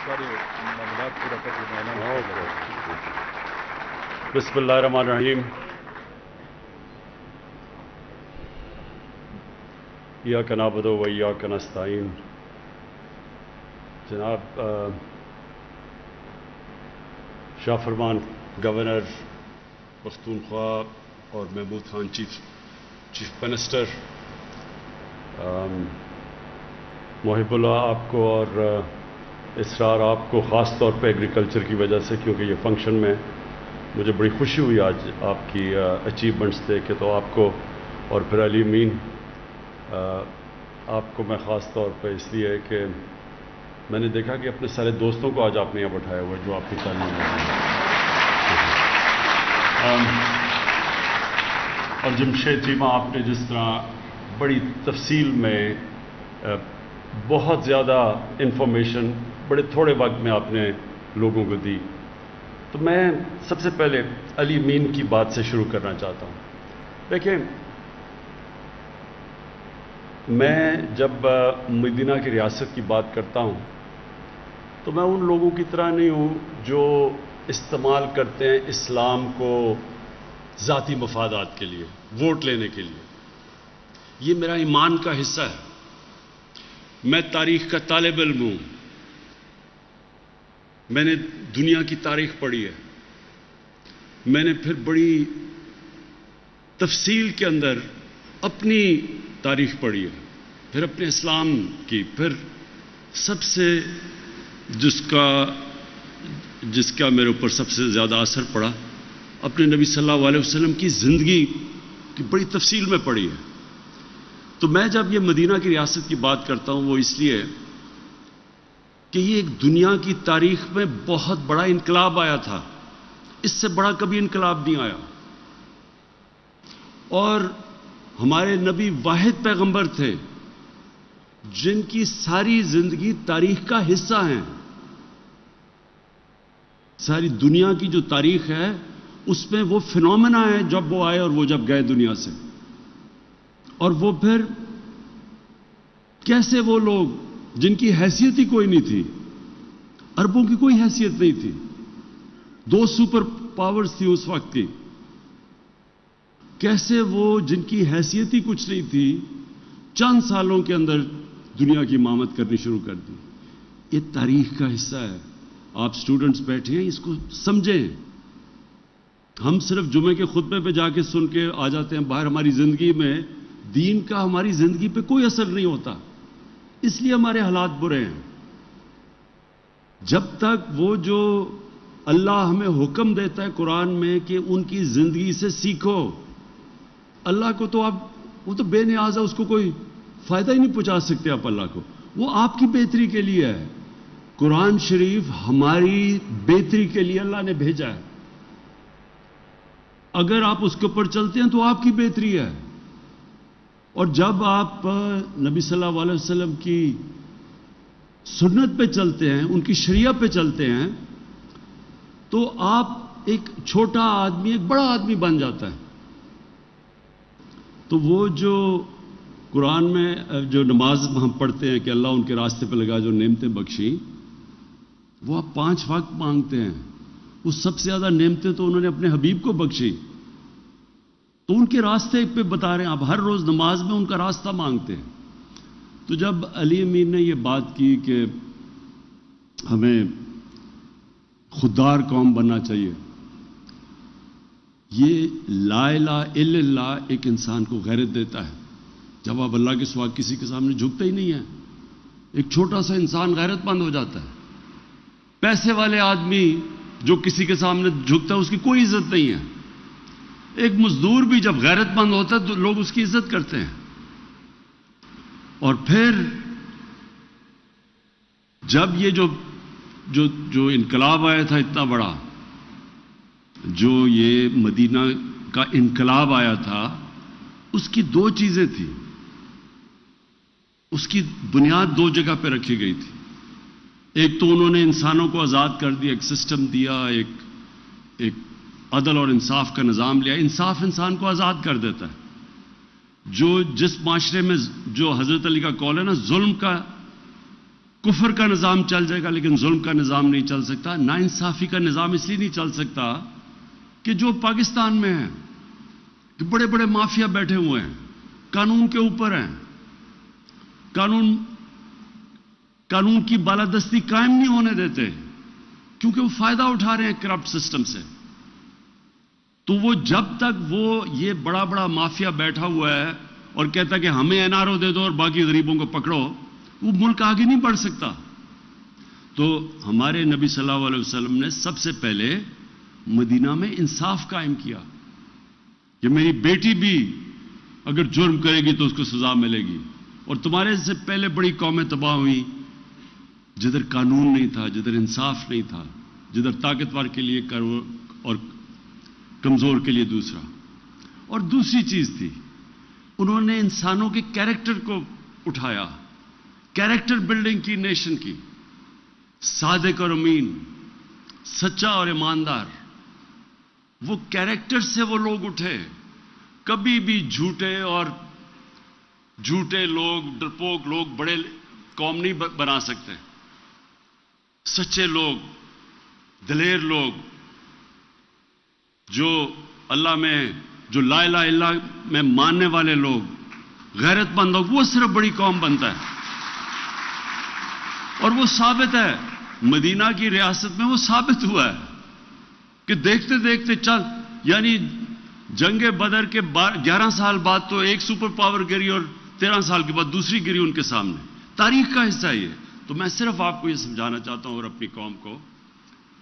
سارے معاملات پورا کر کے میں اعلان کر رہا ہوں۔ بسم اللہ الرحمن الرحیم۔ ایاک نعبد و ایاک نستعین۔ جناب شاہ فرمان گورنر پختونخوا اور محمود خان چیف منسٹر، محب اللہ آپ کو اور اسرار آپ کو، خاص طور پہ ایگریکلچر کی وجہ سے، کیونکہ یہ فنکشن میں مجھے بڑی خوشی ہوئی آج آپ کی اچیومنٹس دیکھ کے، تو آپ کو اور پھر علی امین آپ کو میں خاص طور پہ اس لیے کہ میں نے دیکھا کہ اپنے سارے دوستوں کو آج آپ نے یہاں بٹھایا ہوا ہے جو آپ کی تعلیم میں اور جمشید چیمہ، آپ نے جس طرح بڑی تفصیل میں بہت زیادہ انفارمیشن بڑے تھوڑے وقت میں آپ نے لوگوں کو دی، تو میں سب سے پہلے علی امین کی بات سے شروع کرنا چاہتا ہوں۔ دیکھیں، میں جب مدینہ کی ریاست کی بات کرتا ہوں تو میں ان لوگوں کی طرح نہیں ہوں جو استعمال کرتے ہیں اسلام کو ذاتی مفادات کے لیے، ووٹ لینے کے لیے۔ یہ میرا ایمان کا حصہ ہے۔ میں تاریخ کا طالب علم ہوں، میں نے دنیا کی تاریخ پڑھی ہے، میں نے پھر بڑی تفصیل کے اندر اپنی تاریخ پڑھی ہے، پھر اپنے اسلام کی، پھر سب سے جس کا میرے اوپر سب سے زیادہ اثر پڑا، اپنے نبی صلی اللہ علیہ وسلم کی زندگی کی بڑی تفصیل میں پڑھی ہے۔ تو میں جب یہ مدینہ کی ریاست کی بات کرتا ہوں وہ اس لیے کہ یہ ایک دنیا کی تاریخ میں بہت بڑا انقلاب آیا تھا، اس سے بڑا کبھی انقلاب نہیں آیا، اور ہمارے نبی واحد پیغمبر تھے جن کی ساری زندگی تاریخ کا حصہ ہیں۔ ساری دنیا کی جو تاریخ ہے اس میں وہ فینومینا ہے، جب وہ آئے اور وہ جب گئے دنیا سے، اور وہ پھر کیسے وہ لوگ جن کی حیثیت ہی کوئی نہیں تھی، عربوں کی کوئی حیثیت نہیں تھی، 2 سپر پاورز تھی اس وقت کی، کیسے وہ جن کی حیثیت ہی کچھ نہیں تھی چند سالوں کے اندر دنیا کی امامت کرنی شروع کر دی۔ یہ تاریخ کا حصہ ہے۔ آپ سٹوڈنٹس بیٹھے ہیں، اس کو سمجھیں۔ ہم صرف جمعے کے خطبے پہ جا کے سن کے آ جاتے ہیں، باہر ہماری زندگی میں دین کا ہماری زندگی پہ کوئی اثر نہیں ہوتا، اس لیے ہمارے حالات برے ہیں۔ جب تک وہ جو اللہ ہمیں حکم دیتا ہے قرآن میں کہ ان کی زندگی سے سیکھو، اللہ کو تو وہ تو بے نیاز ہے، اس کو کوئی فائدہ ہی نہیں پہنچا سکتے آپ اللہ کو، وہ آپ کی بہتری کے لیے ہے۔ قرآن شریف ہماری بہتری کے لیے اللہ نے بھیجا ہے، اگر آپ اس کے اوپر چلتے ہیں تو آپ کی بہتری ہے۔ اور جب آپ نبی صلی اللہ علیہ وسلم کی سنت پہ چلتے ہیں، ان کی شریعت پہ چلتے ہیں، تو آپ ایک چھوٹا آدمی ایک بڑا آدمی بن جاتا ہے۔ تو وہ جو قرآن میں جو نماز ہم پڑھتے ہیں کہ اللہ ان کے راستے پہ لگا جو نعمتیں بخشی، وہ آپ 5 وقت مانگتے ہیں، وہ سب سے زیادہ نعمتیں تو انہوں نے اپنے حبیب کو بخشی، تو ان کے راستے پہ بتا رہے ہیں، آپ ہر روز نماز میں ان کا راستہ مانگتے ہیں۔ تو جب علی امین نے یہ بات کی کہ ہمیں خوددار قوم بننا چاہیے، یہ لا الہ الا اللہ ایک انسان کو غیرت دیتا ہے۔ جب آپ اللہ کے سوا کسی کے سامنے جھکتے ہی نہیں ہیں، ایک چھوٹا سا انسان غیرت مند ہو جاتا ہے۔ پیسے والے آدمی جو کسی کے سامنے جھکتا ہے اس کی کوئی عزت نہیں ہے۔ ایک مزدور بھی جب غیرت مند ہوتا ہے تو لوگ اس کی عزت کرتے ہیں۔ اور پھر جب یہ جو انقلاب آیا تھا اتنا بڑا، جو یہ مدینہ کا انقلاب آیا تھا، اس کی 2 چیزیں تھیں، اس کی بنیاد 2 جگہ پہ رکھی گئی تھی۔ ایک تو انہوں نے انسانوں کو آزاد کر دیا، ایک سسٹم دیا، ایک عدل اور انصاف کا نظام لیا۔ انصاف انسان کو آزاد کر دیتا ہے۔ جس معاشرے میں جو حضرت علی کا قول ہے نا، ظلم کا کفر کا نظام چل جائے گا لیکن ظلم کا نظام نہیں چل سکتا. ناانصافی کا نظام اس لیے نہیں چل سکتا کہ جو پاکستان میں ہے کہ بڑے بڑے مافیا بیٹھے ہوئے ہیں, قانون کے اوپر ہیں, قانون کی بالادستی قائم نہیں ہونے دیتے کیونکہ وہ فائدہ اٹھا رہے ہیں کرپٹ سسٹم سے. تو وہ جب تک وہ یہ بڑا بڑا مافیا بیٹھا ہوا ہے اور کہتا ہے کہ ہمیں این آر او دے دو اور باقی غریبوں کو پکڑو, وہ ملک آگے نہیں بڑھ سکتا. تو ہمارے نبی صلی اللہ علیہ وسلم نے سب سے پہلے مدینہ میں انصاف قائم کیا کہ میری بیٹی بھی اگر جرم کرے گی تو اس کو سزا ملے گی. اور تمہارے سے پہلے بڑی قومیں تباہ ہوئی جدھر قانون نہیں تھا, جدھر انصاف نہیں تھا, جدھر طاقتور کے لیے اور کمزور کے لیے دوسرا. اور دوسری چیز تھی, انہوں نے انسانوں کے کیریکٹر کو اٹھایا, کیریکٹر بلڈنگ کی نیشن کی. صادق اور امین, سچا اور ایماندار, وہ کیریکٹر سے وہ لوگ اٹھے. کبھی بھی جھوٹے لوگ, ڈرپوک لوگ بڑے قوم نہیں بنا سکتے. سچے لوگ, دلیر لوگ, جو اللہ میں, جو لا الہ الا اللہ میں ماننے والے لوگ, غیرت مند لوگ, وہ صرف بڑی قوم بنتا ہے. اور وہ ثابت ہے, مدینہ کی ریاست میں وہ ثابت ہوا ہے کہ دیکھتے دیکھتے یعنی جنگ بدر کے 11 سال بعد تو ایک سپر پاور گری اور 13 سال کے بعد دوسری گری ان کے سامنے. تاریخ کا حصہ یہ. تو میں صرف آپ کو یہ سمجھانا چاہتا ہوں اور اپنی قوم کو,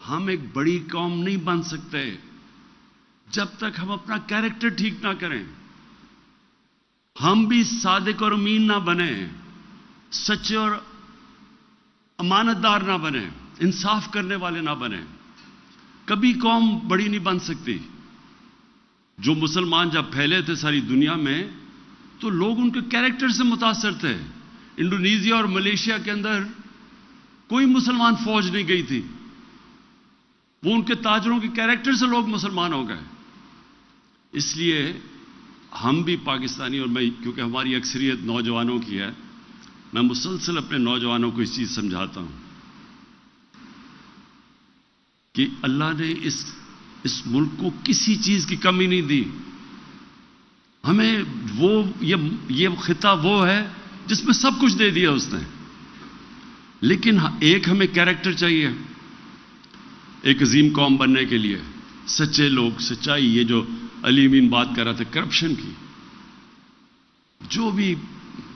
ہم ایک بڑی قوم نہیں بن سکتے جب تک ہم اپنا کیریکٹر ٹھیک نہ کریں. ہم بھی صادق اور امین نہ بنیں, سچے اور امانت دار نہ بنیں, انصاف کرنے والے نہ بنیں, کبھی قوم بڑی نہیں بن سکتی. جو مسلمان جب پھیلے تھے ساری دنیا میں تو لوگ ان کے کیریکٹر سے متاثر تھے. انڈونیزیا اور ملیشیا کے اندر کوئی مسلمان فوج نہیں گئی تھی, وہ ان کے تاجروں کے کیریکٹر سے لوگ مسلمان ہو گئے. اس لیے ہم بھی پاکستانی, اور میں کیونکہ ہماری اکثریت نوجوانوں کی ہے, میں مسلسل اپنے نوجوانوں کو اس چیز سمجھاتا ہوں کہ اللہ نے اس ملک کو کسی چیز کی کمی نہیں دی. ہمیں یہ خطہ وہ ہے جس میں سب کچھ دے دیا اس نے, لیکن ایک ہمیں کیریکٹر چاہیے ایک عظیم قوم بننے کے لیے. سچے لوگ, سچائی, یہ جو علی امین بات کر رہا تھا کرپشن کی, جو بھی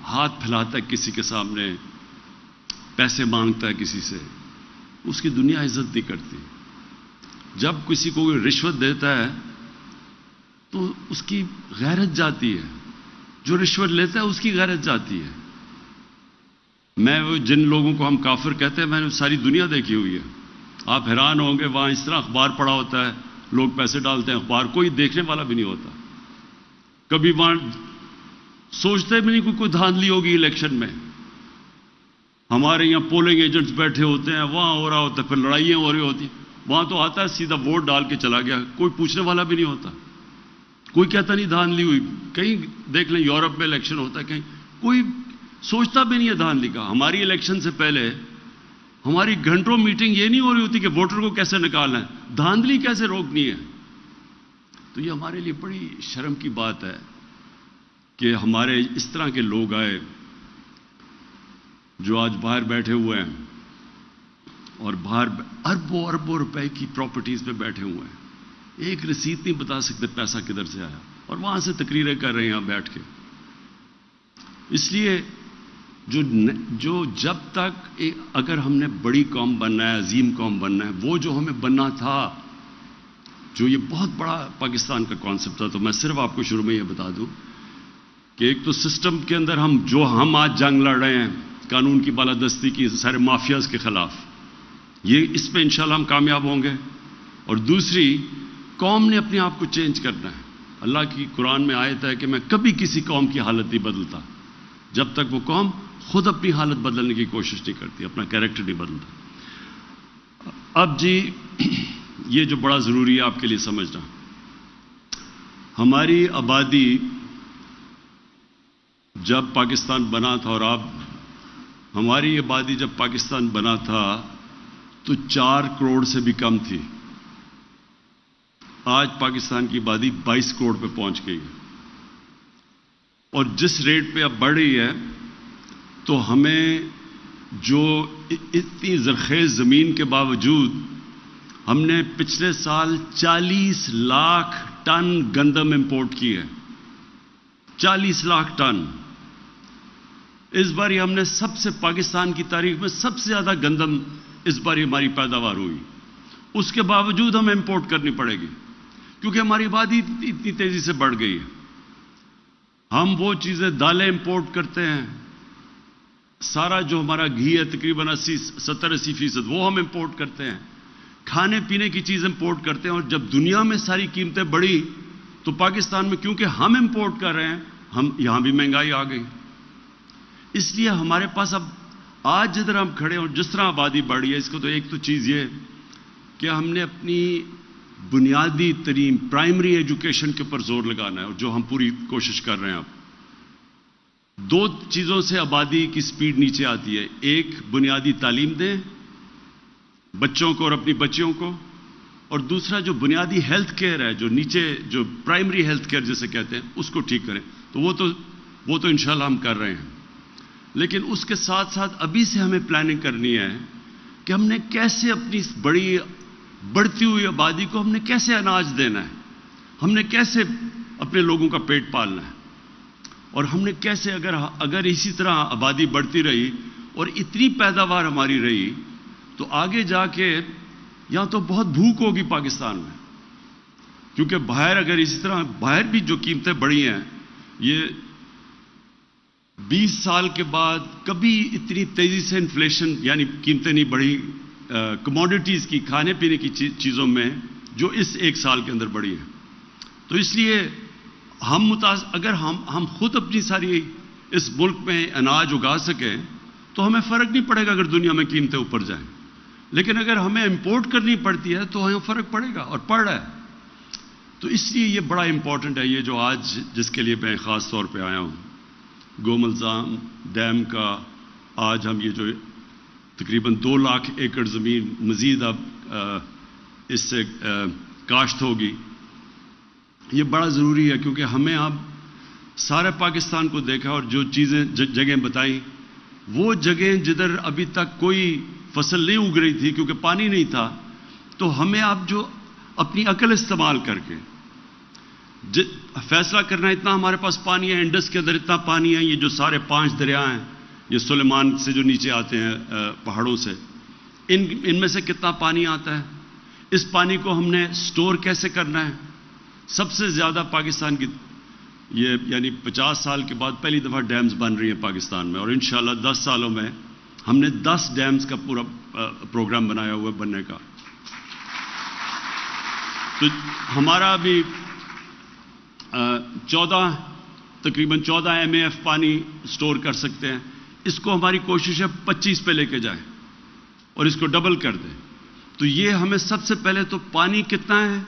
ہاتھ پھیلاتا ہے کسی کے سامنے, پیسے مانگتا ہے کسی سے, اس کی دنیا عزت نہیں کرتی. جب کسی کو کوئی رشوت دیتا ہے تو اس کی غیرت جاتی ہے, جو رشوت لیتا ہے اس کی غیرت جاتی ہے. میں وہ جن لوگوں کو ہم کافر کہتے ہیں, میں نے ساری دنیا دیکھی ہوئی ہے. آپ حیران ہوں گے, وہاں اس طرح اخبار پڑھا ہوتا ہے, لوگ پیسے ڈالتے ہیں اخبار, کوئی دیکھنے والا بھی نہیں ہوتا. کبھی وہاں سوچتے بھی نہیں کوئی دھاندلی ہوگی الیکشن میں. ہمارے یہاں پولنگ ایجنٹس بیٹھے ہوتے ہیں, وہاں ہو رہا ہوتا ہے, پھر لڑائیاں ہو رہی ہوتی, وہاں تو آتا ہے سیدھا ووٹ ڈال کے چلا گیا, کوئی پوچھنے والا بھی نہیں ہوتا, کوئی کہتا نہیں دھاندلی ہوئی. کہیں دیکھ لیں یورپ میں الیکشن ہوتا ہے, کہیں کوئی سوچتا بھی نہیں ہے دھاندلی کا. ہماری الیکشن سے پہلے ہماری گھنٹوں میٹنگ یہ نہیں ہو رہی ہوتی کہ ووٹر کو کیسے نکالنا ہے, دھاندلی کیسے روکنی ہے. تو یہ ہمارے لیے بڑی شرم کی بات ہے کہ ہمارے اس طرح کے لوگ آئے جو آج باہر بیٹھے ہوئے ہیں اور باہر اربوں اربوں روپے کی پراپرٹیز پہ بیٹھے ہوئے ہیں, ایک رسید نہیں بتا سکتے پیسہ کدھر سے آیا, اور وہاں سے تقریریں کر رہے ہیں یہاں بیٹھ کے. اس لیے جو جب تک اگر ہم نے بڑی قوم بننا ہے, عظیم قوم بننا ہے, وہ جو ہمیں بننا تھا, جو یہ بہت بڑا پاکستان کا کانسیپٹ تھا, تو میں صرف آپ کو شروع میں یہ بتا دوں کہ ایک تو سسٹم کے اندر ہم آج جنگ لڑ رہے ہیں قانون کی بالادستی کی سارے مافیاز کے خلاف, یہ اس پہ انشاءاللہ ہم کامیاب ہوں گے. اور دوسری, قوم نے اپنے آپ کو چینج کرنا ہے. اللہ کی قرآن میں آیت ہے کہ میں کبھی کسی قوم کی حالت نہیں بدلتا جب تک وہ قوم خود اپنی حالت بدلنے کی کوشش نہیں کرتی, اپنا کیریکٹر نہیں بدلتا. اب جی یہ جو بڑا ضروری ہے آپ کے لیے سمجھنا, ہماری آبادی جب پاکستان بنا تھا, اور آپ ہماری آبادی جب پاکستان بنا تھا تو 4 کروڑ سے بھی کم تھی. آج پاکستان کی آبادی 22 کروڑ پہ پہنچ گئی ہے، اور جس ریٹ پہ اب بڑھ رہی ہے تو ہمیں جو اتنی زرخیز زمین کے باوجود ہم نے پچھلے سال 40 لاکھ ٹن گندم امپورٹ کی ہے. 40 لاکھ ٹن. اس بار ہم نے پاکستان کی تاریخ میں سب سے زیادہ گندم اس بار ہماری پیداوار ہوئی. اس کے باوجود ہمیں امپورٹ کرنی پڑے گی کیونکہ ہماری آبادی اتنی تیزی سے بڑھ گئی ہے. ہم وہ چیزیں دالیں امپورٹ کرتے ہیں، سارا جو ہمارا گھی ہے تقریباً 70-80% وہ ہم امپورٹ کرتے ہیں. کھانے پینے کی چیز امپورٹ کرتے ہیں، اور جب دنیا میں ساری قیمتیں بڑھی تو پاکستان میں کیونکہ ہم امپورٹ کر رہے ہیں، یہاں بھی مہنگائی آ گئی. اس لیے ہمارے پاس اب آج جدھر ہم کھڑے اور جس طرح آبادی بڑھی ہے، اس کو تو ایک تو چیز یہ کہ ہم نے اپنی بنیادی ترین پرائمری ایجوکیشن کے اوپر زور لگانا ہے، اور جو ہم پوری کوشش کر رہے ہیں. اب 2 چیزوں سے آبادی کی سپیڈ نیچے آتی ہے. ایک، بنیادی تعلیم دیں بچوں کو اور اپنی بچیوں کو، اور دوسرا جو بنیادی ہیلتھ کیئر ہے، جو نیچے جو پرائمری ہیلتھ کیئر جسے کہتے ہیں، اس کو ٹھیک کریں. تو وہ تو انشاءاللہ ہم کر رہے ہیں. لیکن اس کے ساتھ ساتھ ابھی سے ہمیں پلاننگ کرنی ہے کہ ہم نے کیسے اپنی بڑھتی ہوئی آبادی کو ہم نے کیسے اناج دینا ہے، ہم نے کیسے اپنے لوگوں کا پیٹ پالنا ہے، اور ہم نے کیسے اگر اسی طرح آبادی بڑھتی رہی اور اتنی پیداوار ہماری رہی تو آگے جا کے یہاں تو بہت بھوک ہوگی پاکستان میں. کیونکہ باہر اگر اسی طرح باہر بھی جو قیمتیں بڑھی ہیں، یہ 20 سال کے بعد کبھی اتنی تیزی سے انفلیشن یعنی قیمتیں نہیں بڑھی کموڈیٹیز کی، کھانے پینے کی چیزوں میں، جو اس 1 سال کے اندر بڑھی ہے. تو اس لیے اگر ہم خود اپنی ساری اس ملک میں اناج اگا سکیں تو ہمیں فرق نہیں پڑے گا اگر دنیا میں قیمتیں اوپر جائیں. لیکن اگر ہمیں امپورٹ کرنی پڑتی ہے تو ہمیں فرق پڑے گا، اور پڑ رہا ہے. تو اس لیے یہ بڑا امپورٹنٹ ہے، یہ جو آج جس کے لیے میں خاص طور پہ آیا ہوں، گوملزام ڈیم کا. آج ہم یہ جو تقریباً 2 لاکھ ایکڑ زمین مزید اب اس سے کاشت ہوگی، یہ بڑا ضروری ہے. کیونکہ ہمیں اب سارے پاکستان کو دیکھا اور جو چیزیں جگہیں بتائیں، وہ جگہیں جدھر ابھی تک کوئی فصل نہیں اگ رہی تھی کیونکہ پانی نہیں تھا، تو ہمیں اب جو اپنی عقل استعمال کر کے فیصلہ کرنا ہے. اتنا ہمارے پاس پانی ہے، انڈس کے اندر اتنا پانی ہے، یہ جو سارے 5 دریا ہیں، یہ سلیمان سے جو نیچے آتے ہیں پہاڑوں سے، ان میں سے کتنا پانی آتا ہے. اس پانی کو ہم نے سٹور کیسے کرنا ہے. سب سے زیادہ پاکستان کی یہ یعنی 50 سال کے بعد پہلی دفعہ ڈیمز بن رہی ہیں پاکستان میں، اور انشاءاللہ 10 سالوں میں ہم نے 10 ڈیمز کا پورا پروگرام بنایا ہوا ہے بننے کا. تو ہمارا ابھی تقریباً 14 MAF پانی سٹور کر سکتے ہیں. اس کو ہماری کوشش ہے 25 پہ لے کے جائیں اور اس کو ڈبل کر دیں. تو یہ ہمیں سب سے پہلے تو پانی کتنا ہے،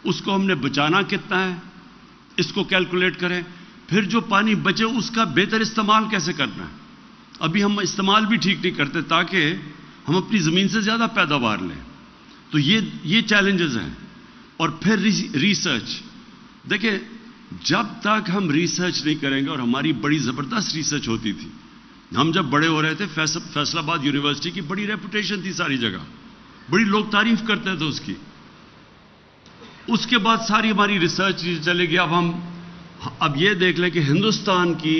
اس کو ہم نے بچانا کتنا ہے، اس کو کیلکولیٹ کریں. پھر جو پانی بچے اس کا بہتر استعمال کیسے کرنا ہے. ابھی ہم استعمال بھی ٹھیک نہیں کرتے تاکہ ہم اپنی زمین سے زیادہ پیداوار لیں. تو یہ چیلنجز ہیں. اور پھر ریسرچ. دیکھیں، جب تک ہم ریسرچ نہیں کریں گے، اور ہماری بڑی زبردست ریسرچ ہوتی تھی، ہم جب بڑے ہو رہے تھے، فیصل آباد یونیورسٹی کی بڑی ریپوٹیشن تھی ساری جگہ، بڑی لوگ تعریف کرتے تھے اس کی. اس کے بعد ساری ہماری ریسرچ چلے گی. اب یہ دیکھ لیں کہ ہندوستان کی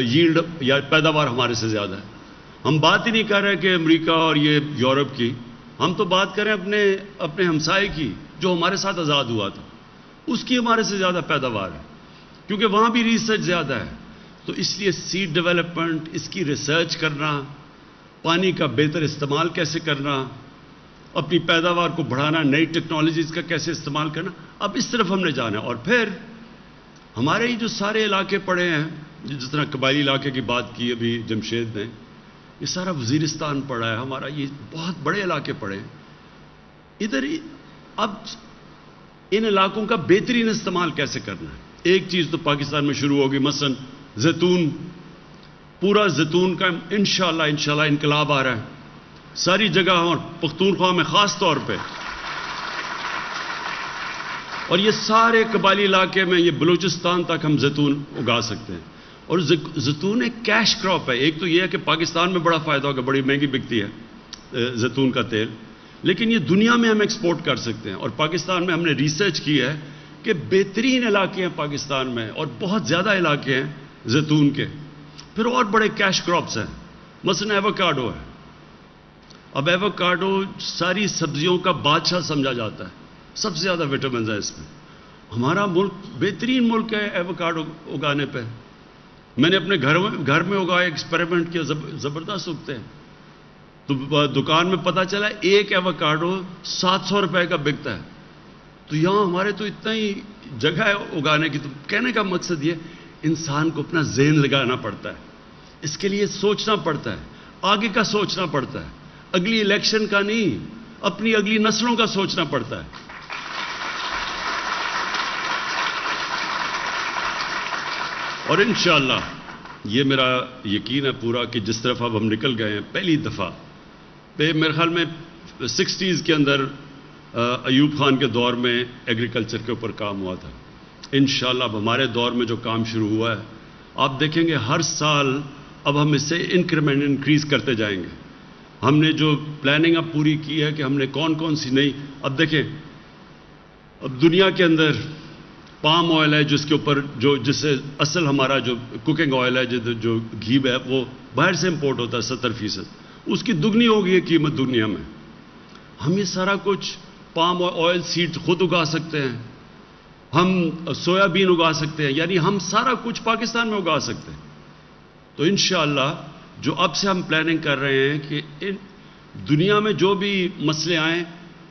ییلڈ یا پیداوار ہمارے سے زیادہ ہے. ہم بات ہی نہیں کر رہے کہ امریکہ اور یہ یورپ کی، ہم تو بات کریں اپنے ہمسائے کی جو ہمارے ساتھ آزاد ہوا تھا، اس کی ہمارے سے زیادہ پیداوار ہے کیونکہ وہاں بھی ریسرچ زیادہ ہے. تو اس لیے سیڈ ڈیولپمنٹ، اس کی ریسرچ کرنا، پانی کا بہتر استعمال کیسے کرنا، اپنی پیداوار کو بڑھانا، نئی ٹیکنالوجیز کا کیسے استعمال کرنا، اب اس طرف ہم نے جانا ہے. اور پھر ہمارے ہی جو سارے علاقے پڑے ہیں، جس طرح قبائلی علاقے کی بات کی ابھی جمشید نے، یہ سارا وزیرستان پڑا ہے ہمارا، یہ بہت بڑے علاقے پڑے ہیں ادھر. اب ان علاقوں کا بہترین استعمال کیسے کرنا ہے. ایک چیز تو پاکستان میں شروع ہوگی، مثلا زیتون. پورا زیتون کا انشاءاللہ انقلاب آ رہا ہے ساری جگہ اور پختونخوا میں خاص طور پہ. اور یہ سارے قبائلی علاقے میں یہ بلوچستان تک ہم زیتون اگا سکتے ہیں. اور زیتون ایک کیش کراپ ہے. ایک تو یہ ہے کہ پاکستان میں بڑا فائدہ ہوگا, بڑی مہنگی بکتی ہے زیتون کا تیل, لیکن یہ دنیا میں ہم ایکسپورٹ کر سکتے ہیں. اور پاکستان میں ہم نے ریسرچ کی ہے کہ بہترین علاقے ہیں پاکستان میں اور بہت زیادہ علاقے ہیں زیتون کے. پھر اور بڑے کیش کراپس ہیں, مثلا ایووکاڈو ہے. اب ایووکاڈو ساری سبزیوں کا بادشاہ سمجھا جاتا ہے, سب سے زیادہ وٹامنز ہیں اس میں. ہمارا ملک بہترین ملک ہے ایووکاڈو اگانے پہ. میں نے اپنے گھر میں اگایا, ایکسپیریمنٹ کیا, زبردست اگتے ہیں. تو دکان میں پتہ چلا ایک ایووکاڈو 700 روپے کا بکتا ہے. تو یہاں ہمارے تو اتنا ہی جگہ ہے اگانے کی. تو کہنے کا مقصد یہ انسان کو اپنا ذہن لگانا پڑتا ہے, اس کے لیے سوچنا پڑتا ہے, آگے کا سوچنا پڑتا ہے, اگلی الیکشن کا نہیں, اپنی اگلی نسلوں کا سوچنا پڑتا ہے. اور انشاءاللہ یہ میرا یقین ہے پورا کہ جس طرف اب ہم نکل گئے ہیں, پہلی دفعہ میرے خیال میں 60s کے اندر ایوب خان کے دور میں ایگریکلچر کے اوپر کام ہوا تھا. انشاءاللہ اب ہمارے دور میں جو کام شروع ہوا ہے, آپ دیکھیں گے ہر سال اب ہم اس سے انکریمنٹ انکریز کرتے جائیں گے. ہم نے جو پلاننگ اب پوری کی ہے کہ ہم نے کون کون سی نئی, اب دیکھیں اب دنیا کے اندر پام آئل ہے جس کے اوپر جس سے اصل ہمارا جو کوکنگ آئل ہے جو گھی ہے وہ باہر سے امپورٹ ہوتا ہے 70%, اس کی دگنی ہو گئی ہے قیمت دنیا میں. ہم یہ سارا کچھ پام آئل سیڈ خود اگا سکتے ہیں, ہم سویا بین اگا سکتے ہیں, یعنی ہم سارا کچھ پاکستان میں اگا سکتے ہیں. تو انشاءاللہ جو اب سے ہم پلاننگ کر رہے ہیں کہ دنیا میں جو بھی مسئلے آئیں,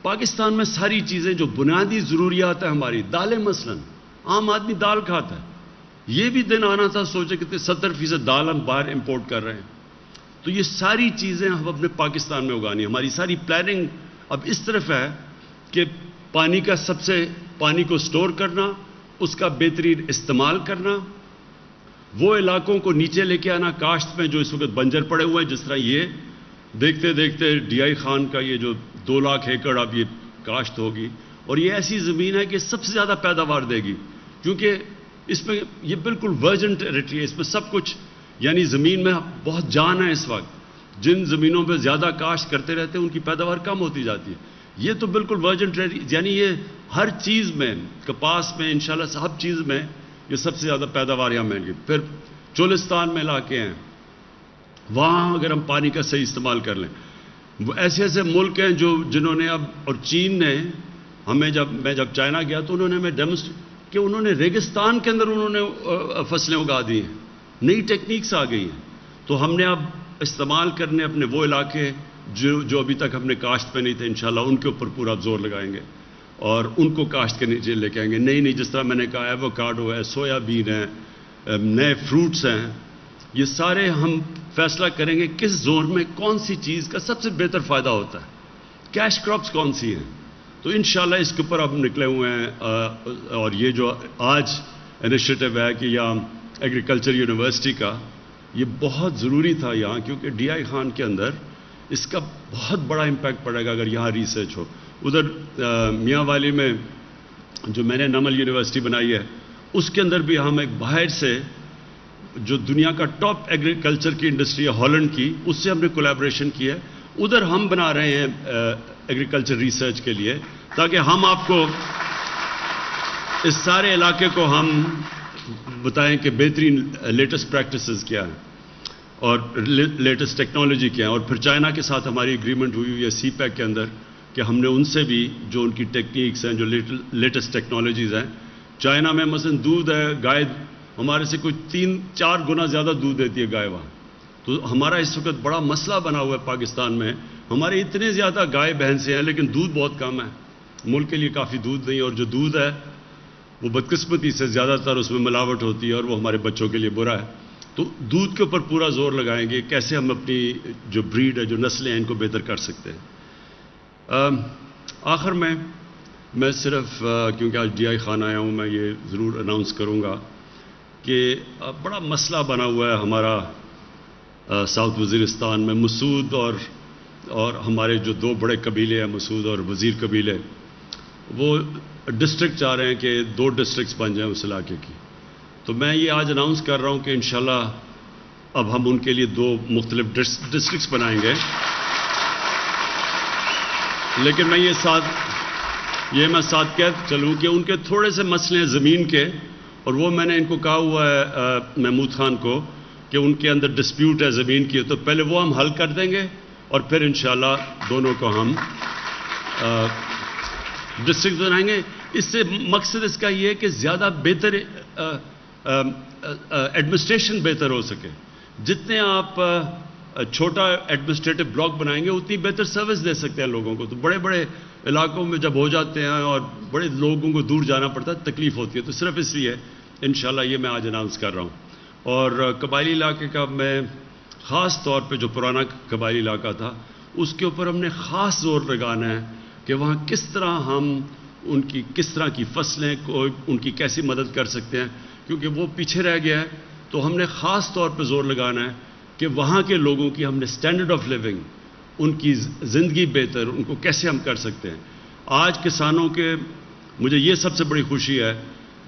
پاکستان میں ساری چیزیں جو بنیادی ضروریات ہیں ہماری, دالیں مثلاً, عام آدمی دال کھاتا ہے, یہ بھی دن آنا تھا سوچے کتنے 70% دال ہم باہر امپورٹ کر رہے ہیں. تو یہ ساری چیزیں ہم اپنے پاکستان میں اگانی. ہماری ساری پلاننگ اب اس طرف ہے کہ پانی کو سٹور کرنا, اس کا بہترین استعمال کرنا, وہ علاقوں کو نیچے لے کے آنا کاشت میں جو اس وقت بنجر پڑے ہوئے ہیں. جس طرح یہ دیکھتے دیکھتے ڈی آئی خان کا یہ جو 2 لاکھ ایکڑ اب یہ کاشت ہوگی, اور یہ ایسی زمین ہے کہ سب سے زیادہ پیداوار دے گی, کیونکہ اس میں یہ بالکل ورجن ٹیریٹری ہے, اس میں سب کچھ, یعنی زمین میں بہت جان ہے. اس وقت جن زمینوں پہ زیادہ کاشت کرتے رہتے ہیں ان کی پیداوار کم ہوتی جاتی ہے. یہ تو بالکل ورجن ٹیریٹری, یعنی یہ ہر چیز میں, کپاس میں, انشاءاللہ سب چیز میں یہ سب سے زیادہ پیداوار یہاں ملے گی. پھر چولستان میں علاقے ہیں, وہاں اگر ہم پانی کا صحیح استعمال کر لیں, وہ ایسے ایسے ملک ہیں جنہوں نے اب, اور چین نے ہمیں میں جب چائنا گیا تو انہوں نے ہمیں ڈیمونسٹریٹ کہ انہوں نے ریگستان کے اندر انہوں نے فصلیں اگا دی ہیں, نئی ٹیکنیکس آ گئی ہیں. تو ہم نے اب استعمال کرنے اپنے وہ علاقے جو ابھی تک ہم نے کاشت پہ نہیں تھے, انشاءاللہ ان کے اوپر پورا زور لگائیں گے اور ان کو کاشت کے نیچے لے کے آئیں گے. نئی جس طرح میں نے کہا ایووکاڈو ہے, سویا بین ہے, نئے فروٹس ہیں, یہ سارے ہم فیصلہ کریں گے کس زون میں کون سی چیز کا سب سے بہتر فائدہ ہوتا ہے, کیش کراپس کون سی ہیں. تو انشاءاللہ اس کے اوپر اب نکلے ہوئے ہیں. اور یہ جو آج انیشیٹو ہے کہ یہاں ایگریکلچر یونیورسٹی کا, یہ بہت ضروری تھا یہاں, کیونکہ ڈی آئی خان کے اندر اس کا بہت بڑا امپیکٹ پڑے گا اگر یہاں ریسرچ ہو. ادھر میاں والی میں جو میں نے نمل یونیورسٹی بنائی ہے, اس کے اندر بھی ہم ایک باہر سے جو دنیا کا ٹاپ ایگریکلچر کی انڈسٹری ہے ہالینڈ کی, اس سے ہم نے کولیبریشن کی ہے. ادھر ہم بنا رہے ہیں ایگریکلچر ریسرچ کے لیے, تاکہ ہم آپ کو اس سارے علاقے کو ہم بتائیں کہ بہترین لیٹسٹ پریکٹسز کیا ہیں اور لیٹسٹ ٹیکنالوجی کیا ہے. اور پھر چائنا کے ساتھ ہماری اگریمنٹ ہوئی ہے سی پیک کے اندر کہ ہم نے ان سے بھی جو ان کی ٹیکنیکس ہیں, جو لیٹسٹ ٹیکنالوجیز ہیں. چائنا میں مثلا دودھ ہے, گائے ہمارے سے کوئی 3-4 گنا زیادہ دودھ دیتی ہے گائے وہاں. تو ہمارا اس وقت بڑا مسئلہ بنا ہوا ہے پاکستان میں, ہمارے اتنے زیادہ گائے بھینسیں ہیں لیکن دودھ بہت کم ہے, ملک کے لیے کافی دودھ نہیں, اور جو دودھ ہے وہ بدقسمتی سے زیادہ تر اس میں ملاوٹ ہوتی ہے اور وہ ہمارے بچوں کے لیے برا ہے. تو دودھ کے اوپر پورا زور لگائیں گے, کیسے ہم اپنی جو بریڈ ہے, جو نسلیں ہیں, ان کو بہتر کر سکتے ہیں. آخر میں صرف کیونکہ آج ڈی آئی خان آیا ہوں, میں یہ ضرور اناؤنس کروں گا کہ بڑا مسئلہ بنا ہوا ہے ہمارا ساؤتھ وزیرستان میں مسعود اور ہمارے جو دو بڑے قبیلے ہیں مسعود اور وزیر قبیلے، وہ ڈسٹرکٹ چاہ رہے ہیں کہ 2 ڈسٹرکٹس بن جائیں اس علاقے کی. تو میں یہ آج اناؤنس کر رہا ہوں کہ انشاءاللہ اب ہم ان کے لیے 2 مختلف ڈسٹرکٹس بنائیں گے. لیکن میں میں ساتھ کہہ چلوں کہ ان کے تھوڑے سے مسئلے ہیں زمین کے، اور وہ میں نے ان کو کہا ہوا ہے محمود خان کو کہ ان کے اندر ڈسپیوٹ ہے زمین کی، تو پہلے وہ ہم حل کر دیں گے اور پھر انشاءاللہ دونوں کو ہم ڈسٹرکٹ بنائیں گے. اس سے مقصد اس کا یہ ہے کہ زیادہ بہتر ایڈمنسٹریشن بہتر ہو سکے. جتنے آپ چھوٹا ایڈمنسٹریٹو بلاک بنائیں گے اتنی بہتر سروس دے سکتے ہیں لوگوں کو. تو بڑے بڑے علاقوں میں جب ہو جاتے ہیں اور بڑے لوگوں کو دور جانا پڑتا ہے تکلیف ہوتی ہے. تو صرف اس لیے انشاءاللہ یہ میں آج اناؤنس کر رہا ہوں. اور قبائلی علاقے کا میں خاص طور پہ جو پرانا قبائلی علاقہ تھا اس کے اوپر ہم نے خاص زور لگانا ہے کہ وہاں کس طرح ہم ان کی کس طرح کی فصلیں کو ان کی کیسی مدد کر سکتے ہیں، کیونکہ وہ پیچھے رہ گیا ہے. تو ہم نے خاص طور پہ زور لگانا ہے کہ وہاں کے لوگوں کی ہم نے سٹینڈرڈ آف لیونگ، ان کی زندگی بہتر، ان کو کیسے ہم کر سکتے ہیں. آج کسانوں کے مجھے یہ سب سے بڑی خوشی ہے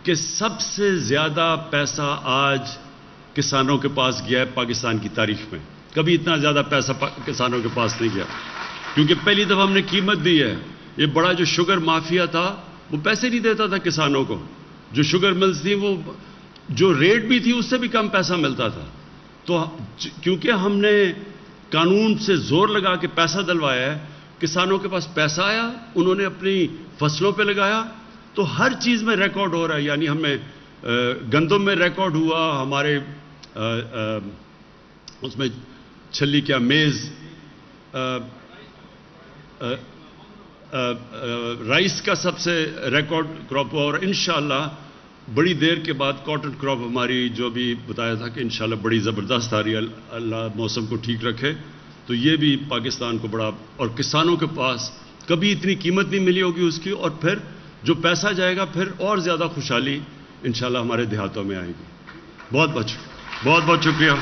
کہ سب سے زیادہ پیسہ آج کسانوں کے پاس گیا ہے پاکستان کی تاریخ میں. کبھی اتنا زیادہ پیسہ کسانوں کے پاس نہیں گیا، کیونکہ پہلی دفعہ ہم نے قیمت دی ہے. یہ بڑا جو شوگر مافیا تھا وہ پیسے نہیں دیتا تھا کسانوں کو. جو شوگر ملز تھیں وہ جو ریٹ بھی تھی اس سے بھی کم پیسہ ملتا تھا. تو کیونکہ ہم نے قانون سے زور لگا کے پیسہ دلوایا ہے، کسانوں کے پاس پیسہ آیا، انہوں نے اپنی فصلوں پہ لگایا، تو ہر چیز میں ریکارڈ ہو رہا ہے. یعنی ہمیں گندم میں ریکارڈ ہوا، ہمارے اس میں چھلی کیا میز رائس کا سب سے ریکارڈ کراپ ہوا. اور انشاءاللہ بڑی دیر کے بعد کاٹن کراپ ہماری جو بھی بتایا تھا کہ انشاءاللہ بڑی زبردست آ رہی ہے، اللہ موسم کو ٹھیک رکھے. تو یہ بھی پاکستان کو بڑا، اور کسانوں کے پاس کبھی اتنی قیمت نہیں ملی ہوگی اس کی، اور پھر جو پیسہ جائے گا پھر اور زیادہ خوشحالی انشاءاللہ ہمارے دیہاتوں میں آئے گی. بہت بہت شکریہ.